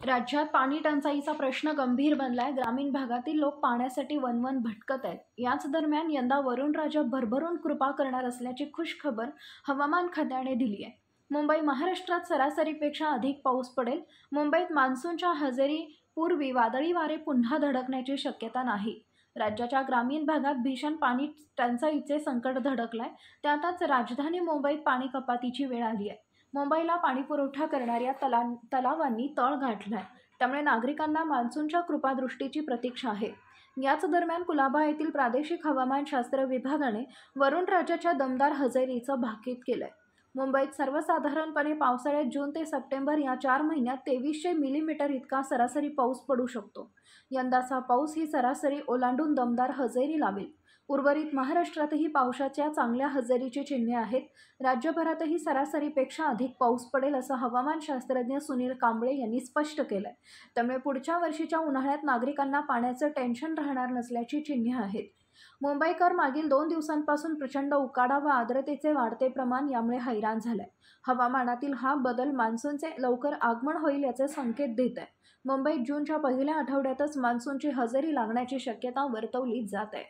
राज्यात पाणी टंचाईचा प्रश्न गंभीर बनलाय. ग्रामीण भागातील लोक पाण्यासाठी वणवण भटकत आहेत. याच दरम्यान यंदा वरुणराजा भरभरून कृपा करणार असल्याची खुशखबर हवामान खात्याने दिली आहे. मुंबई महाराष्ट्रात सरासरीपेक्षा अधिक पाऊस पडेल. मुंबईत मान्सूनच्या हजेरीपूर्वी वादळी वारे पुन्हा धडकण्याची शक्यता नाही. राज्याच्या ग्रामीण भागात भीषण पाणी टंचाईचे संकट धडकलंय. त्यातच राजधानी मुंबईत पाणी कपातीची वेळ आली आहे. मुंबईला पाणीपुरवठा करणाऱ्या तलावांनी तळ गाठलाय. त्यामुळे नागरिकांना मान्सूनच्या कृपादृष्टीची प्रतीक्षा आहे. याच दरम्यान कुलाबा येथील प्रादेशिक हवामानशास्त्र विभागाने वरुणराजाच्या दमदार हजेरीचं भाकीत केलंय. मुंबईत सर्वसाधारणपणे पावसाळ्यात जून ते सप्टेंबर या 4 महिन्यात 2300 मिलीमीटर इतका सरासरी पाऊस पडू शकतो. यंदाचा पाऊस ही सरासरी ओलांडून दमदार हजेरी लावेल. उर्वरित महाराष्ट्रातही पावसाच्या चांगल्या हजेरीची चिन्हे आहेत. राज्यभरातही सरासरीपेक्षा अधिक पाऊस पडेल असं हवामानशास्त्रज्ञ सुनील कांबळे यांनी स्पष्ट केलंय. त्यामुळे पुढच्या वर्षीच्या उन्हाळ्यात नागरिकांना पाण्याचं टेन्शन राहणार नसल्याची चिन्हे आहेत. मुंबईकर मागील 2 दिवसांपासून प्रचंड उकाडा व आर्द्रतेचे वाढते प्रमाण यामुळे हैराण झालंय. हवामानातील हा बदल मान्सूनचे लवकर आगमन होईल याचे संकेत देत आहे. मुंबईत जूनच्या पहिल्या आठवड्यातच मान्सूनची हजेरी लागण्याची शक्यता वर्तवली जात आहे.